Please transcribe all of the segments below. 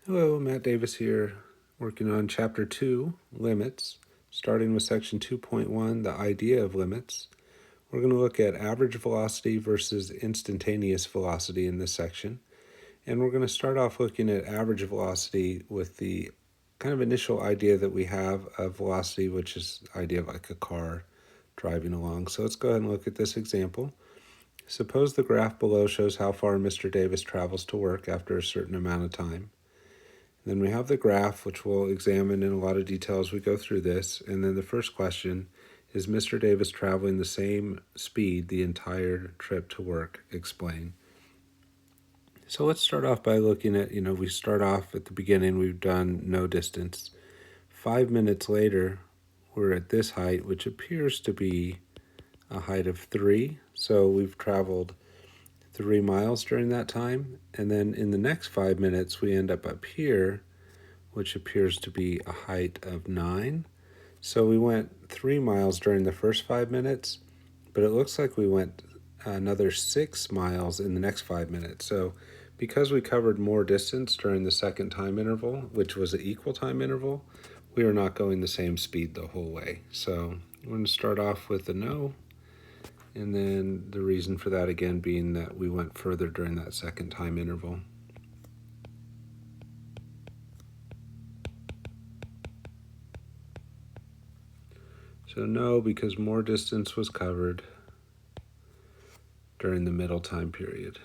Hello, Matt Davis here, working on Chapter 2, Limits, starting with Section 2.1, the idea of limits. We're going to look at average velocity versus instantaneous velocity in this section. And we're going to start off looking at average velocity with the kind of initial idea that we have of velocity, which is the idea of like a car driving along. So let's go ahead and look at this example. Suppose the graph below shows how far Mr. Davis travels to work after a certain amount of time. Then we have the graph, which we'll examine in a lot of detail as we go through this. And then the first question is Mr. Davis traveling the same speed the entire trip to work? Explain. So let's start off by looking at, we start off at the beginning, we've done no distance. 5 minutes later, we're at this height, which appears to be a height of 3. So we've traveled 3 miles during that time. And then in the next 5 minutes, we end up here, which appears to be a height of 9. So we went 3 miles during the first 5 minutes, but it looks like we went another 6 miles in the next 5 minutes. So because we covered more distance during the second time interval, which was an equal time interval, we are not going the same speed the whole way. So we're going to start off with a no, and then the reason for that again being that we went further during that second time interval. So no, because more distance was covered during the middle time period.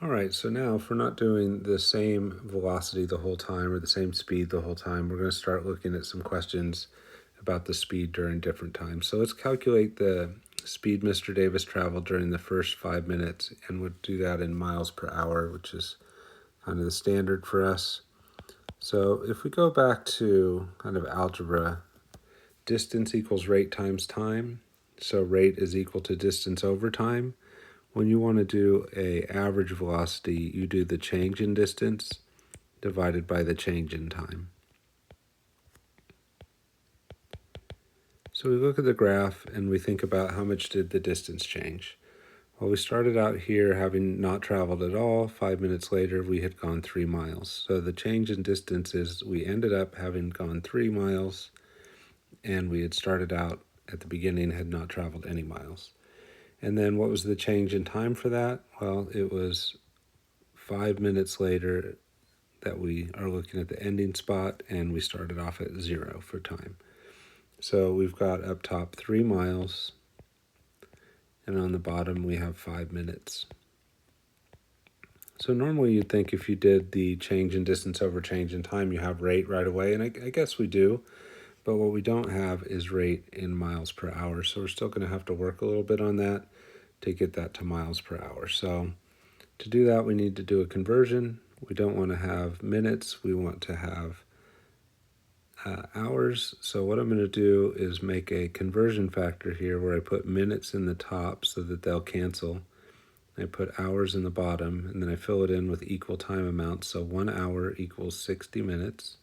All right, so now if we're not doing the same velocity the whole time or the same speed the whole time, we're going to start looking at some questions about the speed during different times. So let's calculate the speed Mr. Davis traveled during the first 5 minutes, and we'll do that in miles per hour, which is kind of the standard for us. So if we go back to kind of algebra, distance equals rate times time. So rate is equal to distance over time. When you want to do an average velocity, you do the change in distance divided by the change in time. So we look at the graph and we think about how much did the distance change. Well, we started out here having not traveled at all. 5 minutes later, we had gone 3 miles. So the change in distance is we ended up having gone 3 miles, and we had started out at the beginning, had not traveled any miles. And then what was the change in time for that? Well, it was 5 minutes later that we are looking at the ending spot, and we started off at 0 for time. So we've got up top 3 miles, and on the bottom we have 5 minutes. So normally you'd think if you did the change in distance over change in time, you have rate right away, and I guess we do. But what we don't have is rate in miles per hour. So we're still going to have to work a little bit on that to get that to miles per hour. So to do that, we need to do a conversion. We don't want to have minutes. We want to have hours. So what I'm going to do is make a conversion factor here where I put minutes in the top so that they'll cancel. I put hours in the bottom, and then I fill it in with equal time amounts. So 1 hour equals 60 minutes.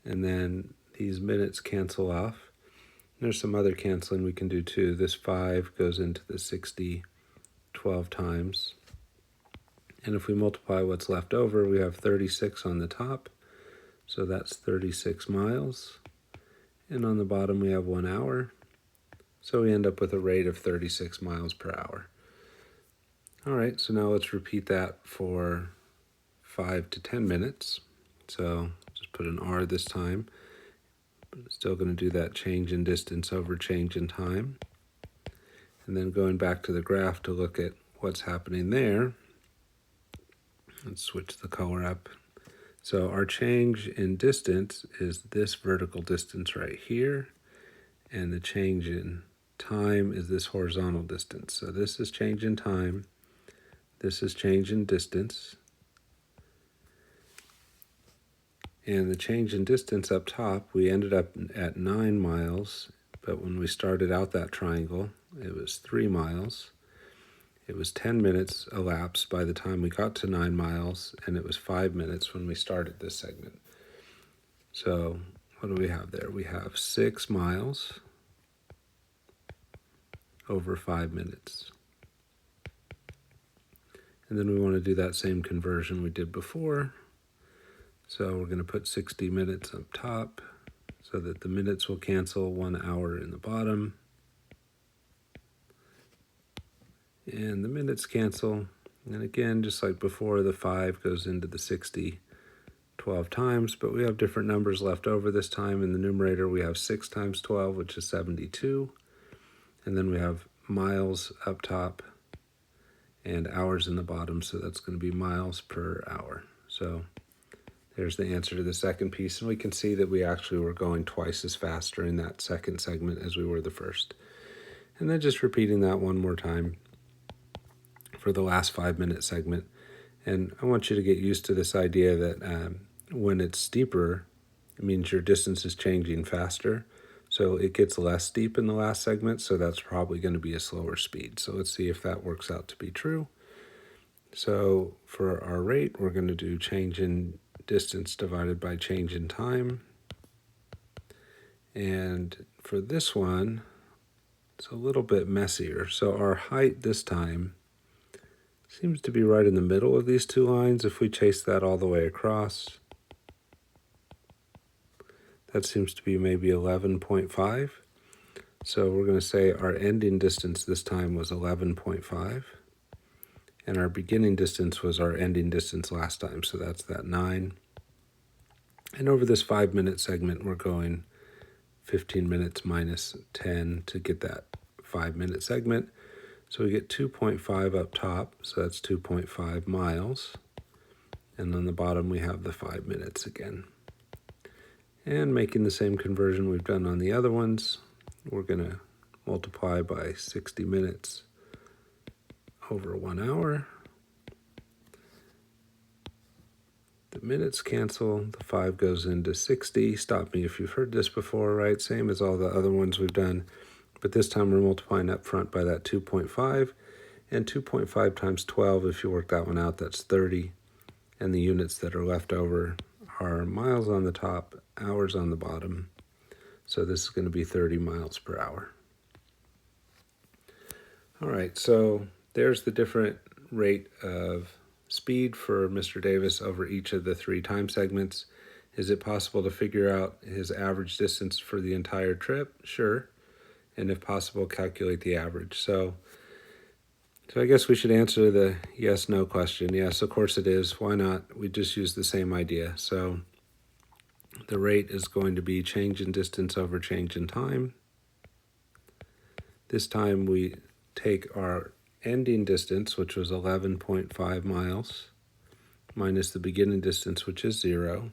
And then these minutes cancel off. There's some other canceling we can do too. This 5 goes into the 60 12 times. And if we multiply what's left over, we have 36 on the top. So that's 36 miles. And on the bottom, we have 1 hour. So we end up with a rate of 36 miles per hour. All right, so now let's repeat that for 5 to 10 minutes. So just put an R this time. But still going to do that change in distance over change in time. And then going back to the graph to look at what's happening there. Let's switch the color up. So our change in distance is this vertical distance right here, and the change in time is this horizontal distance. So this is change in time, this is change in distance, and the change in distance up top, we ended up at 9 miles, but when we started out that triangle, it was 3 miles. It was 10 minutes elapsed by the time we got to 9 miles, and it was 5 minutes when we started this segment. So what do we have there? We have 6 miles over 5 minutes. And then we want to do that same conversion we did before. So we're going to put 60 minutes up top so that the minutes will cancel, 1 hour in the bottom. And the minutes cancel. And again, just like before, the 5 goes into the 60 12 times, but we have different numbers left over this time. In the numerator, we have 6 times 12, which is 72. And then we have miles up top and hours in the bottom, so that's going to be miles per hour. So there's the answer to the second piece, and we can see that we actually were going twice as fast during that second segment as we were the first. And then just repeating that one more time for the last 5-minute segment. And I want you to get used to this idea that when it's steeper, it means your distance is changing faster. So it gets less steep in the last segment, so that's probably going to be a slower speed. So let's see if that works out to be true. So for our rate, we're going to do change in distance divided by change in time. And for this one, it's a little bit messier. So our height this time seems to be right in the middle of these two lines. If we chase that all the way across, that seems to be maybe 11.5. So we're going to say our ending distance this time was 11.5. And our beginning distance was our ending distance last time. So that's that 9. And over this 5-minute segment, we're going 15 minutes minus 10 to get that 5-minute segment. So we get 2.5 up top. So that's 2.5 miles. And on the bottom, we have the 5 minutes again. And making the same conversion we've done on the other ones, we're going to multiply by 60 minutes over 1 hour. The minutes cancel, the 5 goes into 60. Stop me if you've heard this before, right? Same as all the other ones we've done. But this time we're multiplying up front by that 2.5. And 2.5 times 12, if you work that one out, that's 30. And the units that are left over are miles on the top, hours on the bottom. So this is going to be 30 miles per hour. All right, so there's the different rate of speed for Mr. Davis over each of the 3 time segments. Is it possible to figure out his average distance for the entire trip? Sure. And if possible, calculate the average. So I guess we should answer the yes/no question. Yes, of course it is. Why not? We just use the same idea. So the rate is going to be change in distance over change in time. This time we take our ending distance, which was 11.5 miles, minus the beginning distance, which is 0.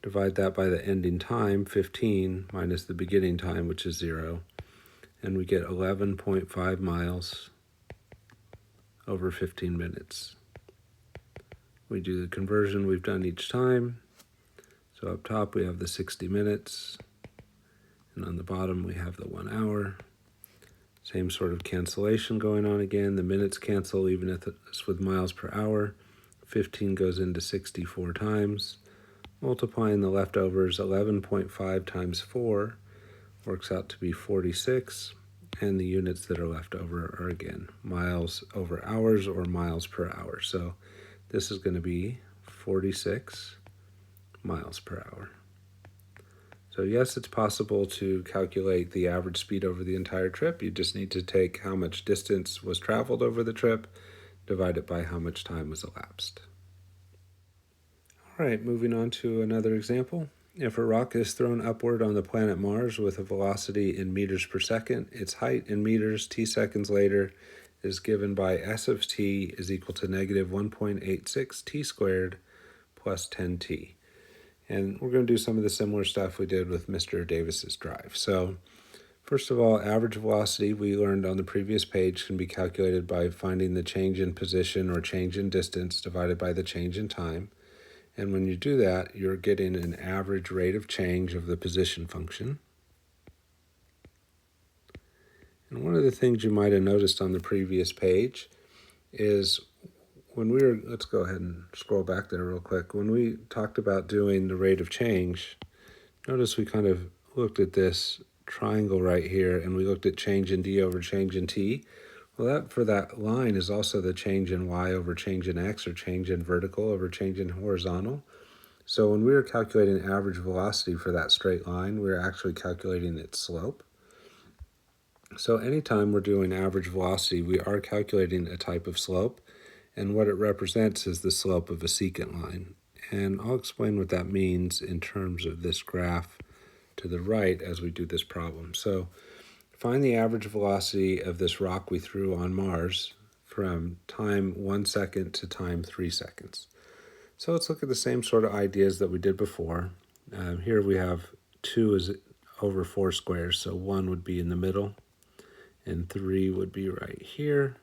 Divide that by the ending time, 15, minus the beginning time, which is 0. And we get 11.5 miles over 15 minutes. We do the conversion we've done each time. So up top we have the 60 minutes, and on the bottom we have the 1 hour. Same sort of cancellation going on again. The minutes cancel even if it's with miles per hour. 15 goes into 64 times. Multiplying the leftovers, 11.5 times 4 works out to be 46. And the units that are left over are, again, miles over hours or miles per hour. So this is going to be 46 miles per hour. So yes, it's possible to calculate the average speed over the entire trip. You just need to take how much distance was traveled over the trip, divide it by how much time was elapsed. All right, moving on to another example. If a rock is thrown upward on the planet Mars with a velocity in meters per second, its height in meters t seconds later is given by s of t is equal to negative 1.86 t squared plus 10t. And we're going to do some of the similar stuff we did with Mr. Davis's drive. So first of all, average velocity we learned on the previous page can be calculated by finding the change in position or change in distance divided by the change in time. And when you do that, you're getting an average rate of change of the position function. And one of the things you might have noticed on the previous page is let's go ahead and scroll back there real quick. When we talked about doing the rate of change, notice we kind of looked at this triangle right here, and we looked at change in d over change in t. Well, that for that line is also the change in y over change in x, or change in vertical over change in horizontal. So when we were calculating average velocity for that straight line, we were actually calculating its slope. So anytime we're doing average velocity, we are calculating a type of slope, and what it represents is the slope of a secant line. And I'll explain what that means in terms of this graph to the right as we do this problem. So find the average velocity of this rock we threw on Mars from time 1 second to time 3 seconds. So let's look at the same sort of ideas that we did before. Here we have 2 is over 4 squares, so 1 would be in the middle, and 3 would be right here.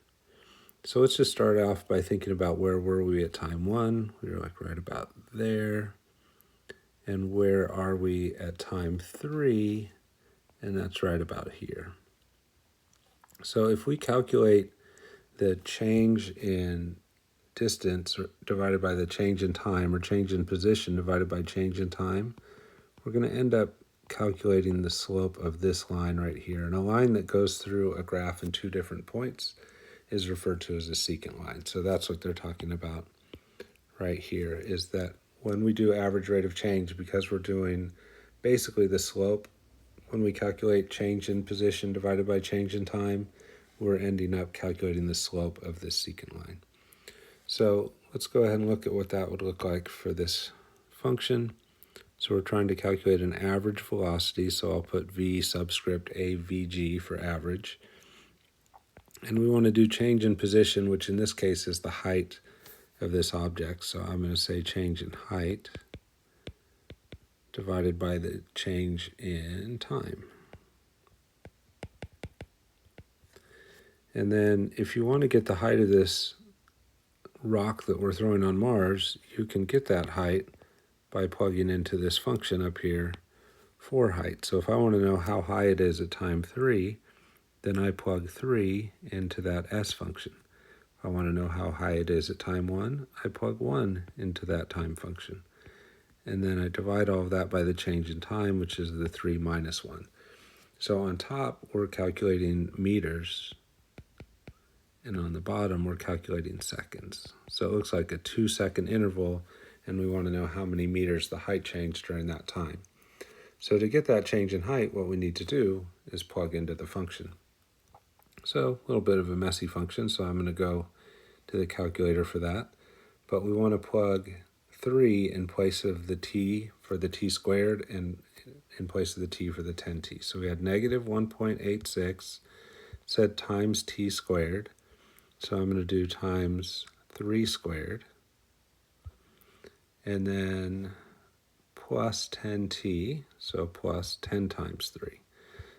So let's just start off by thinking about where were we at time 1. We were like right about there. And where are we at time 3? And that's right about here. So if we calculate the change in distance divided by the change in time, or change in position divided by change in time, we're going to end up calculating the slope of this line right here. And a line that goes through a graph in 2 different points is referred to as a secant line. So that's what they're talking about right here, is that when we do average rate of change, because we're doing basically the slope, when we calculate change in position divided by change in time, we're ending up calculating the slope of this secant line. So let's go ahead and look at what that would look like for this function. So we're trying to calculate an average velocity, so I'll put v subscript avg for average. And we want to do change in position, which in this case is the height of this object. So I'm going to say change in height divided by the change in time. And then if you want to get the height of this rock that we're throwing on Mars, you can get that height by plugging into this function up here for height. So if I want to know how high it is at time 3, then I plug 3 into that s function. If I want to know how high it is at time 1, I plug 1 into that time function. And then I divide all of that by the change in time, which is the 3 minus 1. So on top, we're calculating meters, and on the bottom, we're calculating seconds. So it looks like a 2-second interval, and we want to know how many meters the height changed during that time. So to get that change in height, what we need to do is plug into the function. So a little bit of a messy function, so I'm going to go to the calculator for that. But we want to plug 3 in place of the t for the t squared, and in place of the t for the 10t. So we had negative 1.86, said times t squared. So I'm going to do times 3 squared, and then plus 10t, so plus 10 times 3.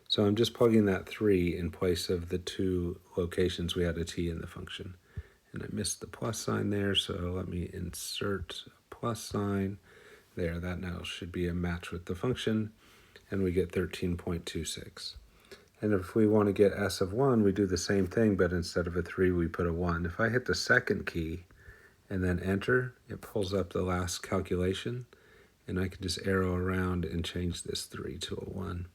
So I'm just plugging that 3 in place of the 2 locations we had a t in the function. And I missed the plus sign there, so let me insert a plus sign there. That now should be a match with the function, and we get 13.26. And if we want to get s of 1, we do the same thing, but instead of a 3, we put a 1. If I hit the second key and then enter, it pulls up the last calculation, and I can just arrow around and change this 3 to a 1.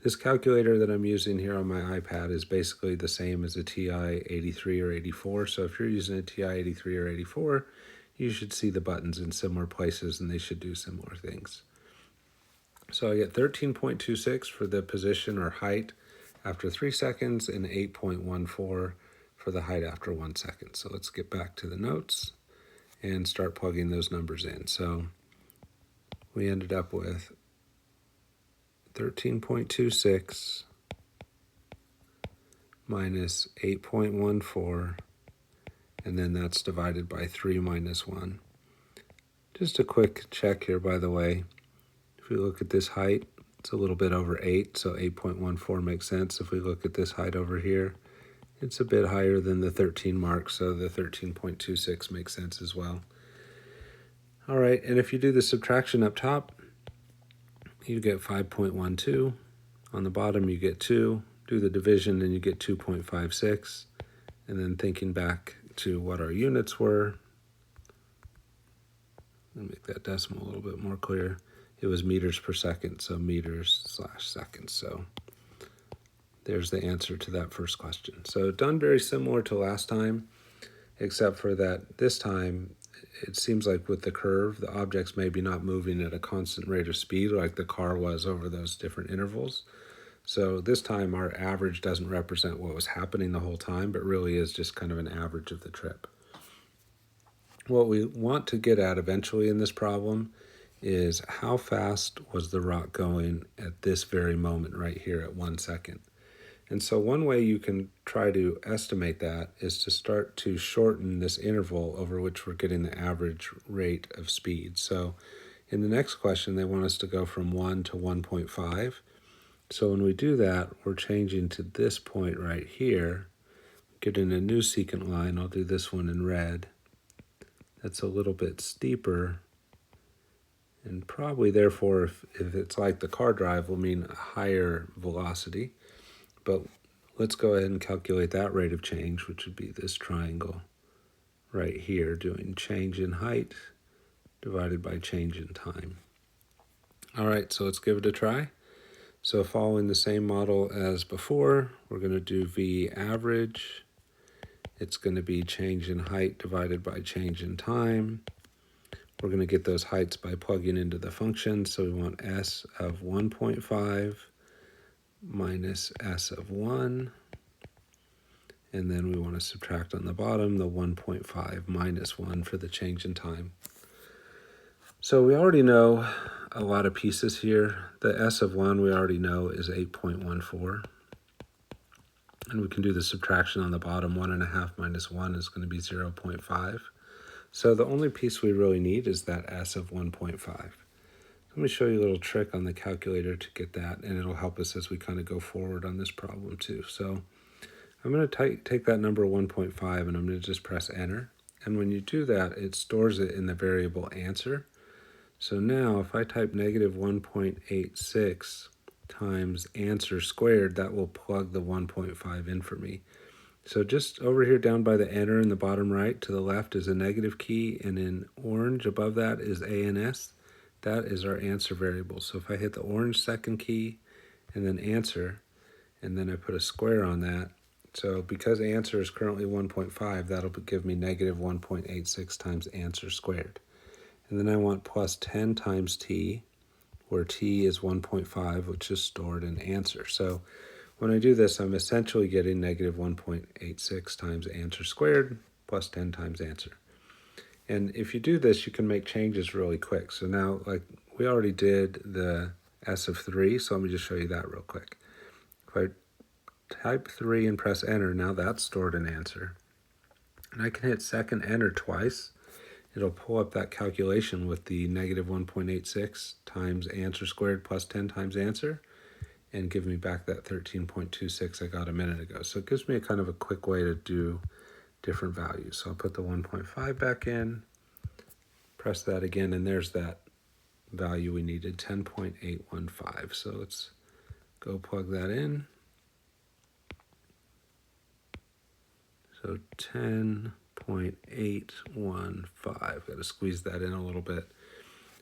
This calculator that I'm using here on my iPad is basically the same as a TI-83 or 84, so if you're using a TI-83 or 84, you should see the buttons in similar places, and they should do similar things. So I get 13.26 for the position or height after 3 seconds, and 8.14 for the height after 1 second. So let's get back to the notes and start plugging those numbers in. So we ended up with 13.26 minus 8.14, and then that's divided by 3 minus 1. Just a quick check here, by the way. If we look at this height, it's a little bit over 8, so 8.14 makes sense. If we look at this height over here, it's a bit higher than the 13 mark, so the 13.26 makes sense as well. All right, and if you do the subtraction up top, you get 5.12. On the bottom, you get 2. Do the division, and you get 2.56. And then thinking back to what our units were, let me make that decimal a little bit more clear. It was meters per second, so meters/seconds. So there's the answer to that first question. So done very similar to last time, except for that this time it seems like with the curve, the object's maybe not moving at a constant rate of speed like the car was over those different intervals. So this time our average doesn't represent what was happening the whole time, but really is just kind of an average of the trip. What we want to get at eventually in this problem is how fast was the rock going at this very moment right here at 1 second. And so one way you can try to estimate that is to start to shorten this interval over which we're getting the average rate of speed. So in the next question, they want us to go from 1 to 1.5. So when we do that, we're changing to this point right here, getting a new secant line. I'll do this one in red. That's a little bit steeper, and probably therefore, if it's like the car drive, will mean a higher velocity. But let's go ahead and calculate that rate of change, which would be this triangle right here, doing change in height divided by change in time. All right, so let's give it a try. So following the same model as before, we're going to do V average. It's going to be change in height divided by change in time. We're going to get those heights by plugging into the function. So we want S of 1.5 minus S of 1. And then we want to subtract on the bottom the 1.5 minus 1 for the change in time. So we already know a lot of pieces here. The S of 1 we already know is 8.14. And we can do the subtraction on the bottom. 1.5 minus 1 is going to be 0.5. So the only piece we really need is that S of 1.5. Let me show you a little trick on the calculator to get that, and it'll help us as we kind of go forward on this problem too. So I'm going to take that number 1.5 and I'm going to just press enter. And when you do that, it stores it in the variable answer. So now if I type negative 1.86 times answer squared, that will plug the 1.5 in for me. So just over here down by the enter in the bottom right to the left is a negative key, and in orange above that is ANS. That is our answer variable. So if I hit the orange second key and then answer, and then I put a square on that, so because answer is currently 1.5, that'll give me negative 1.86 times answer squared. And then I want plus 10 times t, where t is 1.5, which is stored in answer. So when I do this, I'm essentially getting negative 1.86 times answer squared plus 10 times answer. And if you do this, you can make changes really quick. So now, like we already did the S of 3, so let me just show you that real quick. If I type 3 and press enter, now that's stored in answer. And I can hit second enter twice. It'll pull up that calculation with the negative 1.86 times answer squared plus 10 times answer, and give me back that 13.26 I got a minute ago. So it gives me a kind of a quick way to do different values. So I'll put the 1.5 back in, press that again, and there's that value we needed, 10.815. So let's go plug that in. So 10.815, got to squeeze that in a little bit.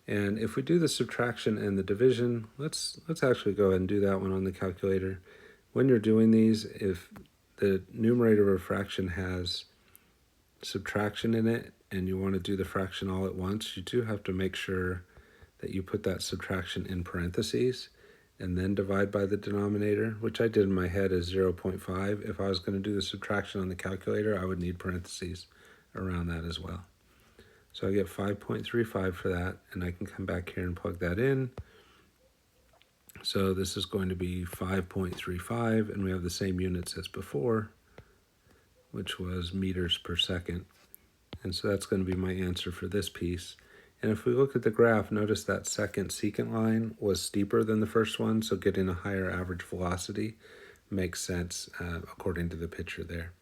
And if we do the subtraction and the division, let's actually go ahead and do that one on the calculator. When you're doing these, if the numerator of a fraction has subtraction in it and you want to do the fraction all at once, you do have to make sure that you put that subtraction in parentheses and then divide by the denominator, which I did in my head as 0.5. If I was going to do the subtraction on the calculator, I would need parentheses around that as well. So I get 5.35 for that, and I can come back here and plug that in. So this is going to be 5.35, and we have the same units as before, which was meters per second. And so that's going to be my answer for this piece. And if we look at the graph, notice that second secant line was steeper than the first one, so getting a higher average velocity makes sense according to the picture there.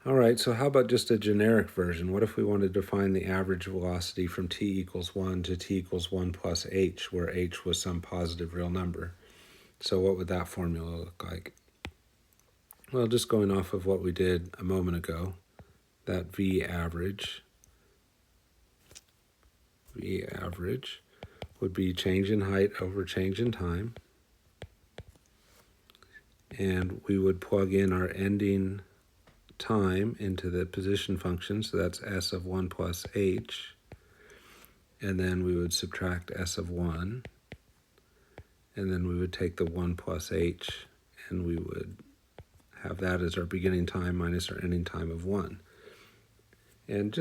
All right, so how about just a generic version? What if we wanted to find the average velocity from t equals 1 to t equals 1 plus h, where h was some positive real number? So what would that formula look like? Well, just going off of what we did a moment ago, that V average would be change in height over change in time. And we would plug in our ending time into the position function, so that's s of 1 plus h. And then we would subtract s of 1. And then we would take the 1 plus h, and we would have that as our beginning time minus our ending time of 1. And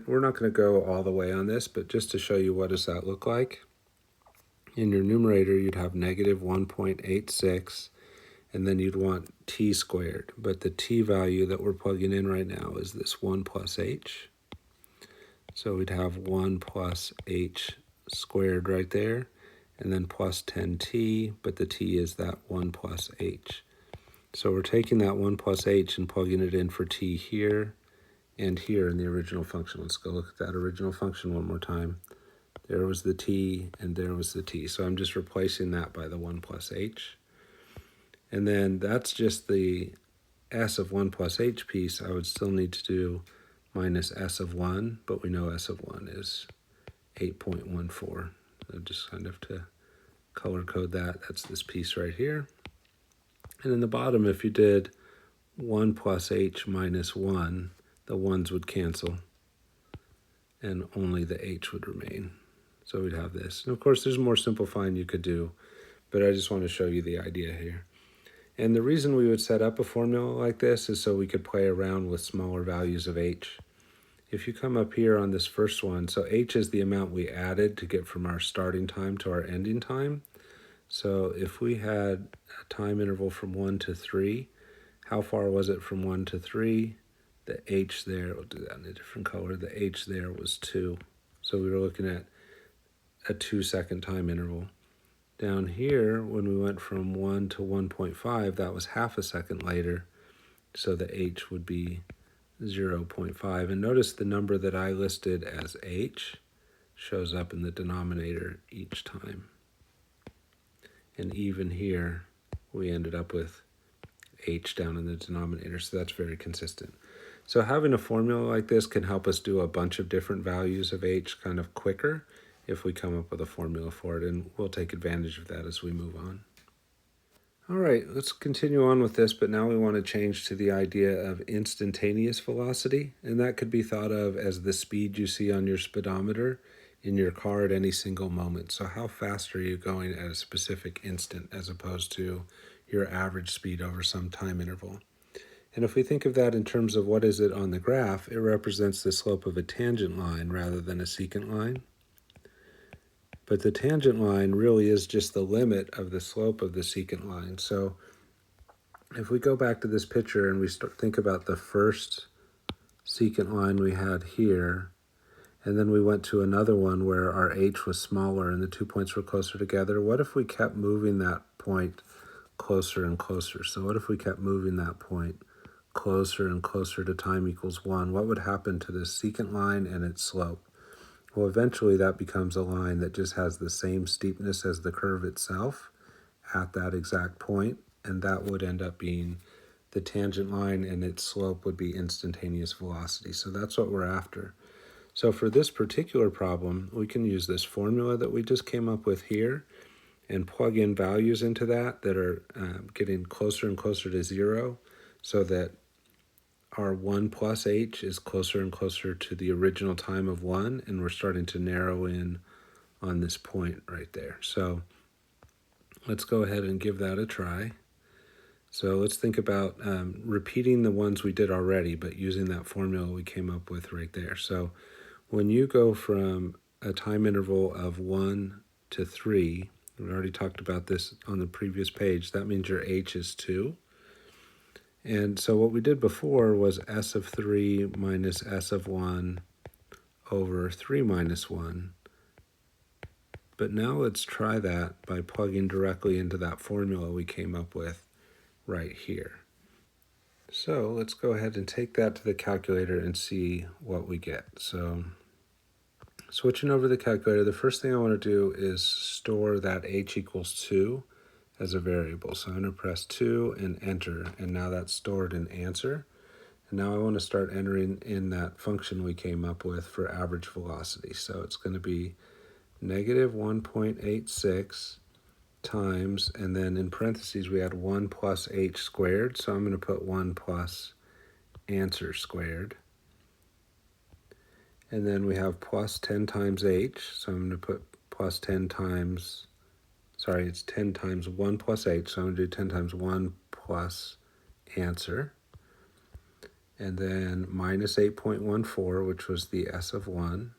we're not going to go all the way on this, but just to show you what does that look like. In your numerator, you'd have negative 1.86, and then you'd want t squared. But the t value that we're plugging in right now is this 1 plus h. So we'd have 1 plus h squared right there, and then plus 10t, but the t is that 1 plus h. So we're taking that 1 plus h and plugging it in for t here and here in the original function. Let's go look at that original function one more time. There was the t, and there was the t. So I'm just replacing that by the 1 plus h. And then that's just the s of 1 plus h piece. I would still need to do minus s of 1, but we know s of 1 is 8.14. So just kind of to color code that, that's this piece right here. And in the bottom, if you did 1 plus h minus 1, the 1's would cancel, and only the h would remain. So we'd have this. And of course, there's more simplifying you could do, but I just want to show you the idea here. And the reason we would set up a formula like this is so we could play around with smaller values of h. If you come up here on this first one, so h is the amount we added to get from our starting time to our ending time. So if we had a time interval from 1 to 3, how far was it from 1 to 3? The h there, we'll do that in a different color, the h there was 2. So we were looking at a 2-second time interval. Down here, when we went from 1 to 1.5, that was half a second later, so the h would be 0.5. And notice the number that I listed as h shows up in the denominator each time. And even here, we ended up with h down in the denominator, so that's very consistent. So having a formula like this can help us do a bunch of different values of h kind of quicker if we come up with a formula for it, and we'll take advantage of that as we move on. All right, let's continue on with this, but now we want to change to the idea of instantaneous velocity, and that could be thought of as the speed you see on your speedometer in your car at any single moment. So how fast are you going at a specific instant as opposed to your average speed over some time interval? And if we think of that in terms of what is it on the graph, it represents the slope of a tangent line rather than a secant line. But the tangent line really is just the limit of the slope of the secant line. So if we go back to this picture and we think about the first secant line we had here, and then we went to another one where our h was smaller and the 2 points were closer together, what if we kept moving that point closer and closer? So what if we kept moving that point closer and closer to time equals 1? What would happen to this secant line and its slope? Well, eventually that becomes a line that just has the same steepness as the curve itself at that exact point, and that would end up being the tangent line, and its slope would be instantaneous velocity. So that's what we're after. So for this particular problem, we can use this formula that we just came up with here and plug in values into that are getting closer and closer to 0, so that our 1 plus h is closer and closer to the original time of 1, and we're starting to narrow in on this point right there. So let's go ahead and give that a try. So let's think about repeating the ones we did already, but using that formula we came up with right there. So when you go from a time interval of 1 to 3, we already talked about this on the previous page, that means your h is 2. And so what we did before was s of 3 minus s of 1 over 3 minus 1. But now let's try that by plugging directly into that formula we came up with right here. So let's go ahead and take that to the calculator and see what we get. So switching over to the calculator, the first thing I want to do is store that h equals 2 as a variable. So I'm going to press 2 and enter, and now that's stored in answer. And now I want to start entering in that function we came up with for average velocity. So it's going to be negative 1.86 times, and then in parentheses we had 1 plus h squared, so I'm going to put 1 plus answer squared. And then we have plus 10 times h, so I'm going to put plus 10 times, sorry, it's 10 times 1 plus h, so I'm going to do 10 times 1 plus answer. And then minus 8.14, which was the s of 1.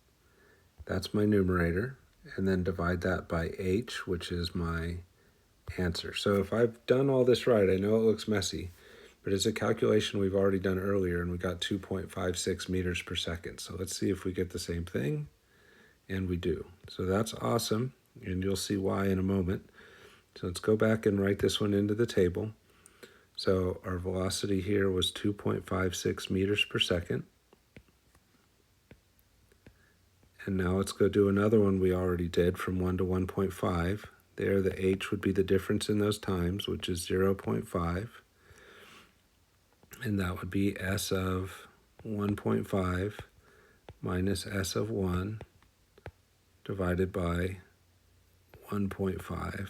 That's my numerator. And then divide that by h, which is my answer. So if I've done all this right, I know it looks messy, but it's a calculation we've already done earlier, and we got 2.56 meters per second. So let's see if we get the same thing, and we do. So that's awesome, and you'll see why in a moment. So let's go back and write this one into the table. So our velocity here was 2.56 meters per second. And now let's go do another one we already did from 1 to 1.5. There, the h would be the difference in those times, which is 0.5. And that would be s of 1.5 minus s of 1 divided by 1.5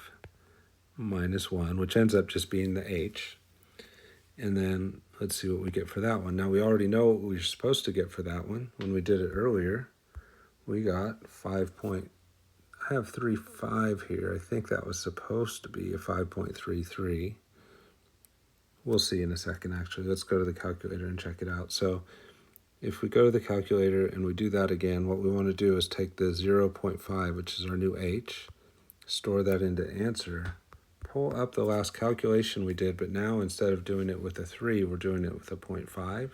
minus 1, which ends up just being the h. And then let's see what we get for that one. Now we already know what we were supposed to get for that one. When we did it earlier, we got 5. I have 3.5 here. I think that was supposed to be a 5.33. We'll see in a second, actually. Let's go to the calculator and check it out. So if we go to the calculator and we do that again, what we want to do is take the 0.5, which is our new h, store that into answer, pull up the last calculation we did, but now instead of doing it with a 3, we're doing it with a 0.5,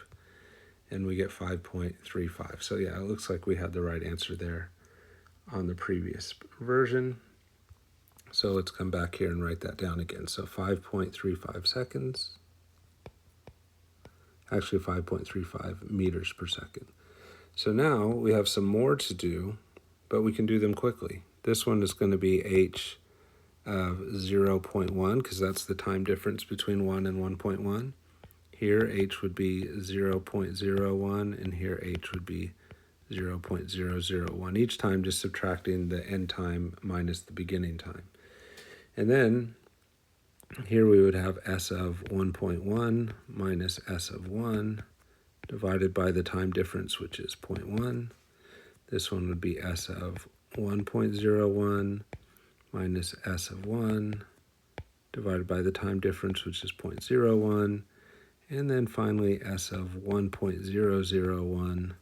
and we get 5.35. So yeah, it looks like we had the right answer there on the previous version. So let's come back here and write that down again. So 5.35 seconds, actually 5.35 meters per second. So now we have some more to do, but we can do them quickly. This one is going to be h of 0.1, because that's the time difference between 1 and 1.1. Here h would be 0.01, and here h would be 0.001, each time just subtracting the end time minus the beginning time. And then here we would have s of 1.1 minus s of 1 divided by the time difference, which is 0.1. This one would be s of 1.01 minus s of 1 divided by the time difference, which is 0.01. And then finally s of 1.001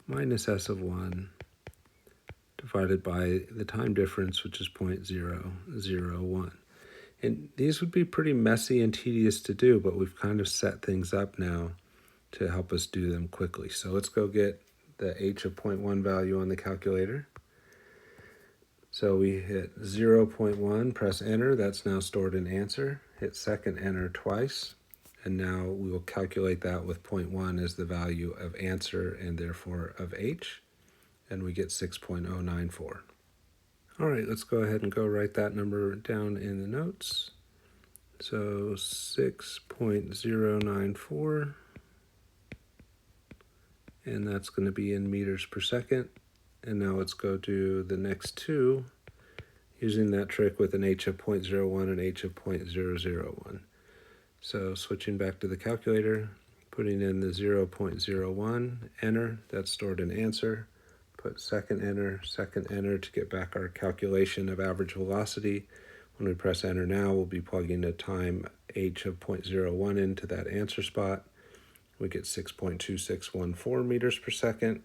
minus s of 1 divided by the time difference, which is 0.001. And these would be pretty messy and tedious to do, but we've kind of set things up now to help us do them quickly. So let's go get the h of 0.1 value on the calculator. So we hit 0.1, press enter, that's now stored in answer. Hit second enter twice, and now we will calculate that with 0.1 as the value of answer and therefore of h, and we get 6.094. All right, let's go ahead and go write that number down in the notes. So 6.094, and that's going to be in meters per second. And now let's go do the next two using that trick with an h of 0.01 and h of 0.001. So switching back to the calculator, putting in the 0.01, enter, that's stored in answer. Put second enter to get back our calculation of average velocity. When we press enter now, we'll be plugging a time h of 0.01 into that answer spot. We get 6.2614 meters per second.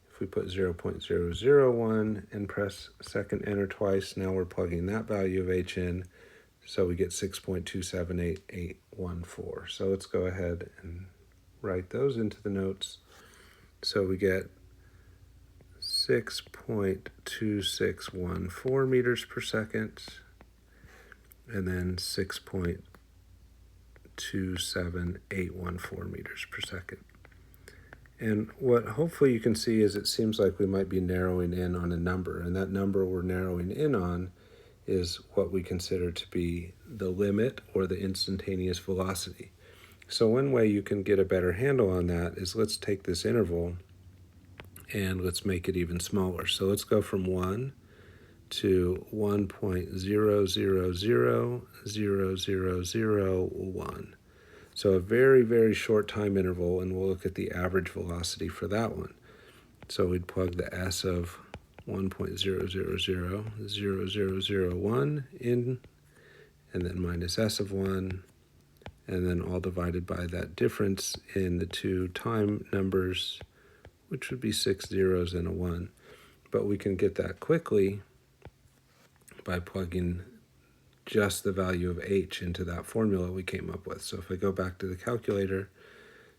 If we put 0.001 and press second enter twice, now we're plugging that value of h in, so we get 6.278814. So let's go ahead and write those into the notes. So we get 6.2614 meters per second, and then 6.27814 meters per second. And what hopefully you can see is it seems like we might be narrowing in on a number, and that number we're narrowing in on is what we consider to be the limit or the instantaneous velocity. So one way you can get a better handle on that is let's take this interval and let's make it even smaller. So let's go from 1 to 1.0000001. So a very, very short time interval, and we'll look at the average velocity for that one. So we'd plug the S of 1.0000001 in, and then minus S of 1, and then all divided by that difference in the two time numbers, which would be 6 zeros and a 1. But we can get that quickly by plugging just the value of h into that formula we came up with. So if I go back to the calculator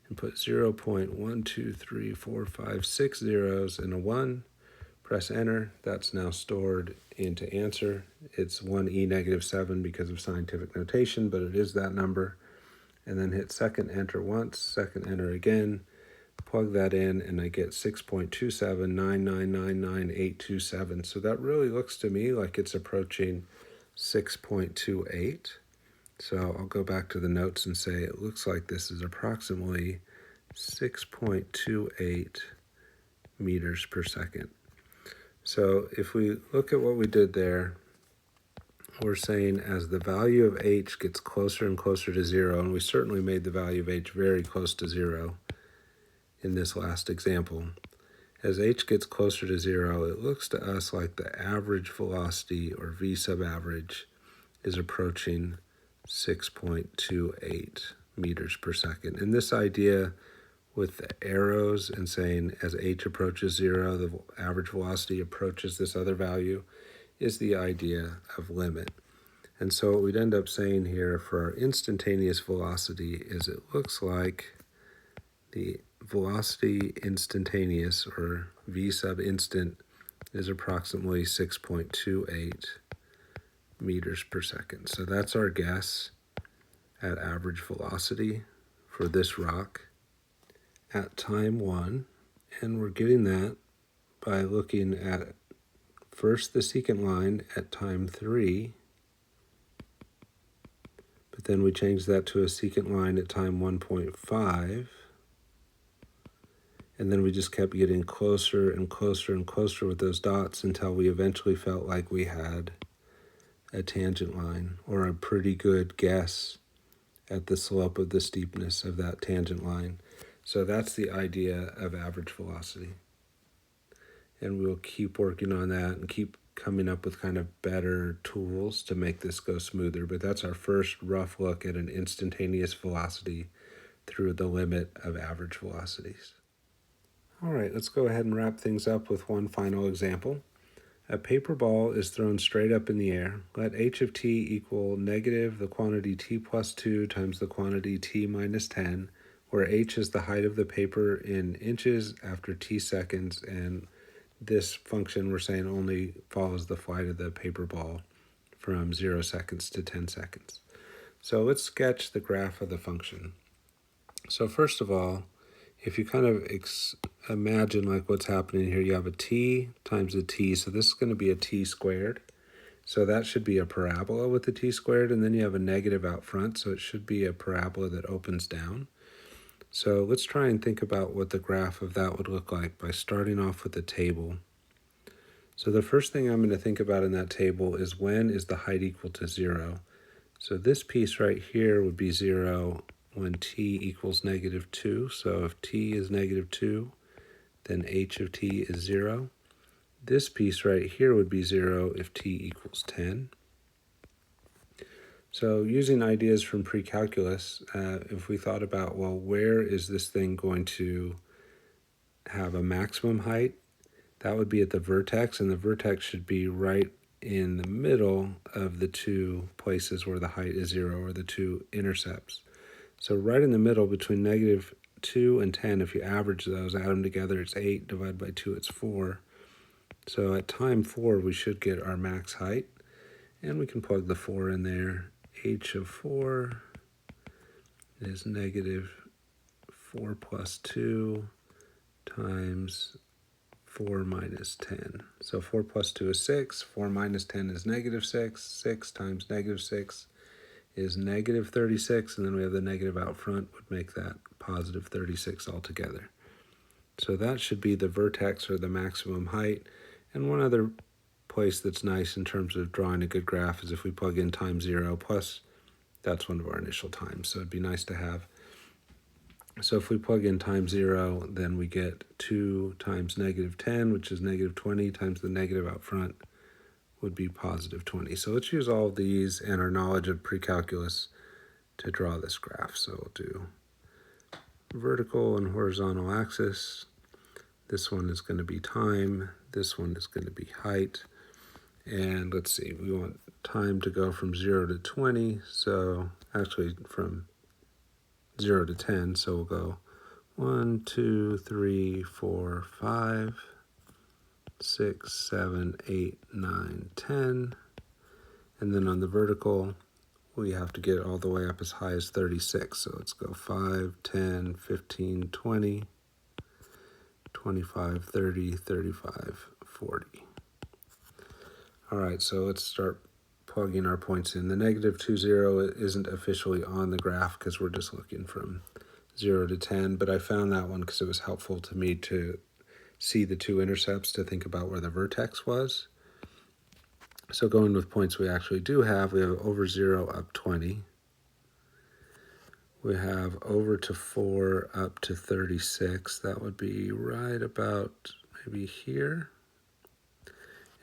and put 0.12345 zeros and a 1, press enter, that's now stored into answer. It's 1e negative 7 because of scientific notation, but it is that number. And then hit second enter once, second enter again, plug that in, and I get 6.279999827. So that really looks to me like it's approaching 6.28. So I'll go back to the notes and say it looks like this is approximately 6.28 meters per second. So if we look at what we did there, we're saying as the value of h gets closer and closer to 0, and we certainly made the value of h very close to 0 in this last example, as h gets closer to 0, it looks to us like the average velocity, or v sub average, is approaching 6.28 meters per second. And this idea with the arrows and saying as h approaches 0, the average velocity approaches this other value, is the idea of limit. And so what we'd end up saying here for our instantaneous velocity is it looks like the velocity instantaneous, or v sub instant, is approximately 6.28 meters per second. So that's our guess at average velocity for this rock at time 1. And we're getting that by looking at first the secant line at time 3, but then we changed that to a secant line at time 1.5, and then we just kept getting closer and closer and closer with those dots until we eventually felt like we had a tangent line, or a pretty good guess at the slope of the steepness of that tangent line. So that's the idea of average velocity. And we'll keep working on that and keep coming up with kind of better tools to make this go smoother. But that's our first rough look at an instantaneous velocity through the limit of average velocities. All right, let's go ahead and wrap things up with one final example. A paper ball is thrown straight up in the air. Let h of t equal negative the quantity t plus 2 times the quantity t minus 10, where h is the height of the paper in inches after t seconds, and this function we're saying only follows the flight of the paper ball from 0 seconds to 10 seconds. So let's sketch the graph of the function. So first of all, if you kind of imagine like what's happening here, you have a t times a t, so this is going to be a t squared. So that should be a parabola with a t squared, and then you have a negative out front, so it should be a parabola that opens down. So let's try and think about what the graph of that would look like by starting off with the table. So the first thing I'm going to think about in that table is when is the height equal to 0. So this piece right here would be 0 when t equals negative 2. So if t is negative 2, then h of t is 0. This piece right here would be 0 if t equals 10. So using ideas from pre-calculus, if we thought about, well, where is this thing going to have a maximum height? That would be at the vertex, and the vertex should be right in the middle of the two places where the height is 0, or the two intercepts. So right in the middle between negative 2 and 10, if you average those, add them together, it's 8, divided by 2, it's 4. So at time 4, we should get our max height, and we can plug the 4 in there. H of 4 is negative 4 plus 2 times 4 minus 10. So 4 plus 2 is 6. 4 minus 10 is negative 6. 6 times negative 6 is negative 36. And then we have the negative out front would make that positive 36 altogether. So that should be the vertex or the maximum height. And one other place that's nice in terms of drawing a good graph is if we plug in time 0 plus, that's one of our initial times. So it'd be nice to have. So if we plug in time 0, then we get 2 times negative 10, which is negative 20, times the negative out front would be positive 20. So let's use all of these and our knowledge of pre-calculus to draw this graph. So we'll do vertical and horizontal axis. This one is going to be time. This one is going to be height. And let's see, we want time to go from 0 to 20. So actually from 0 to 10. So we'll go 1, 2, 3, 4, 5, 6, 7, 8, 9, 10. And then on the vertical, we have to get all the way up as high as 36. So let's go 5, 10, 15, 20, 25, 30, 35, 40. All right, so let's start plugging our points in. The negative 2, 0 isn't officially on the graph because we're just looking from 0 to 10, but I found that one because it was helpful to me to see the two intercepts to think about where the vertex was. So going with points we actually do have, we have over 0 up 20. We have over to 4 up to 36. That would be right about maybe here.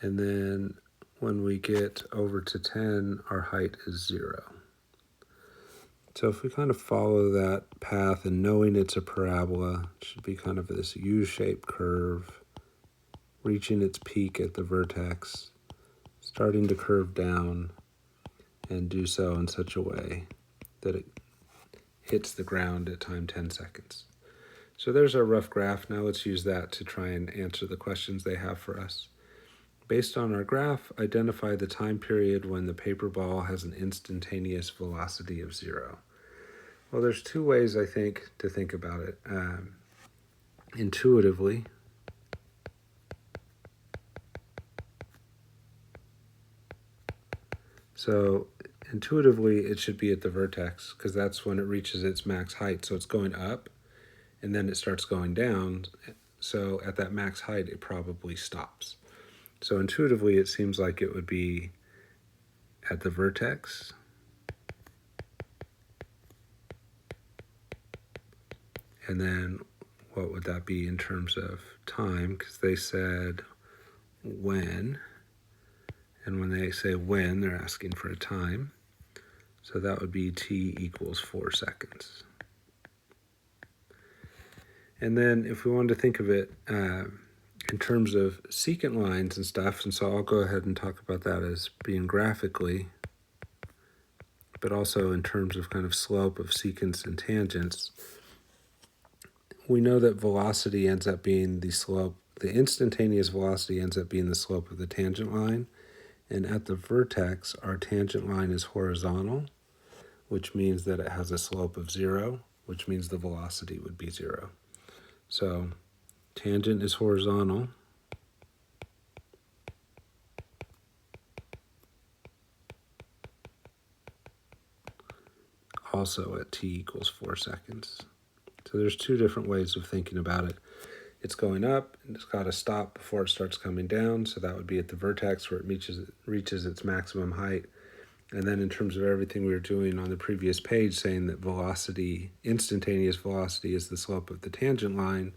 And then when we get over to 10, our height is 0. So if we kind of follow that path and knowing it's a parabola, it should be kind of this U-shaped curve, reaching its peak at the vertex, starting to curve down, and do so in such a way that it hits the ground at time 10 seconds. So there's our rough graph. Now let's use that to try and answer the questions they have for us. Based on our graph, identify the time period when the paper ball has an instantaneous velocity of 0. Well, there's two ways, I think, to think about it. Intuitively, so intuitively it should be at the vertex because that's when it reaches its max height. So it's going up and then it starts going down. So at that max height, it probably stops. So intuitively, it seems like it would be at the vertex. And then what would that be in terms of time? Because they said when. And when they say when, they're asking for a time. So that would be t equals 4 seconds. And then if we wanted to think of it in terms of secant lines and stuff, and so I'll go ahead and talk about that as being graphically, but also in terms of kind of slope of secants and tangents, we know that velocity ends up being the slope, the instantaneous velocity ends up being the slope of the tangent line, and at the vertex, our tangent line is horizontal, which means that it has a slope of 0, which means the velocity would be 0. So tangent is horizontal. Also at t equals 4 seconds. So there's two different ways of thinking about it. It's going up, and it's got to stop before it starts coming down, so that would be at the vertex where it reaches its maximum height. And then in terms of everything we were doing on the previous page, saying that velocity, instantaneous velocity is the slope of the tangent line,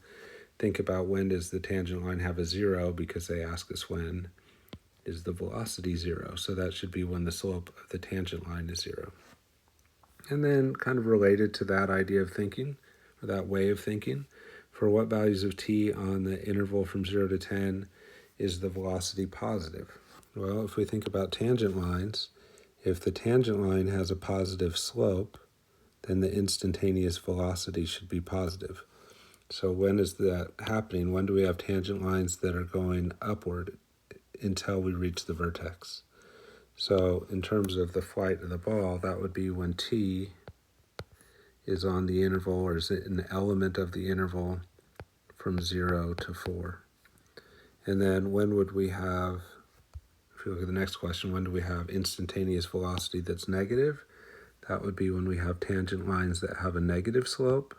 think about when does the tangent line have a 0, because they ask us when is the velocity 0. So that should be when the slope of the tangent line is 0. And then kind of related to that idea of thinking, or that way of thinking, for what values of t on the interval from 0 to 10 is the velocity positive? Well, if we think about tangent lines, if the tangent line has a positive slope, then the instantaneous velocity should be positive. So when is that happening? When do we have tangent lines that are going upward until we reach the vertex? So in terms of the flight of the ball, that would be when t is on the interval, or is it an element of the interval from 0 to 4. And then when would we have, if you look at the next question, when do we have instantaneous velocity that's negative? That would be when we have tangent lines that have a negative slope.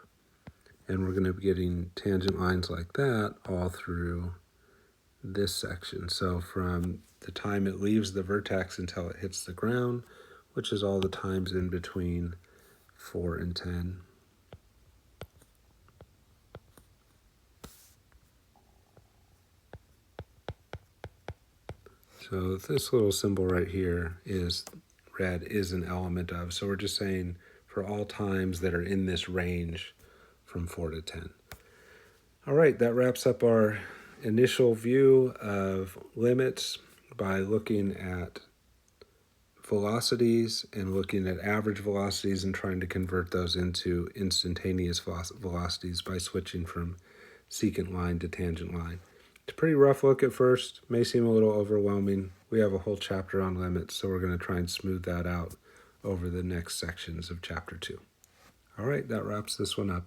And we're going to be getting tangent lines like that all through this section. So from the time it leaves the vertex until it hits the ground, which is all the times in between 4 and 10. So this little symbol right here is red is an element of. So we're just saying for all times that are in this range from 4 to 10. All right, that wraps up our initial view of limits by looking at velocities and looking at average velocities and trying to convert those into instantaneous velocities by switching from secant line to tangent line. It's a pretty rough look at first, may seem a little overwhelming. We have a whole chapter on limits, so we're going to try and smooth that out over the next sections of chapter 2. All right, that wraps this one up.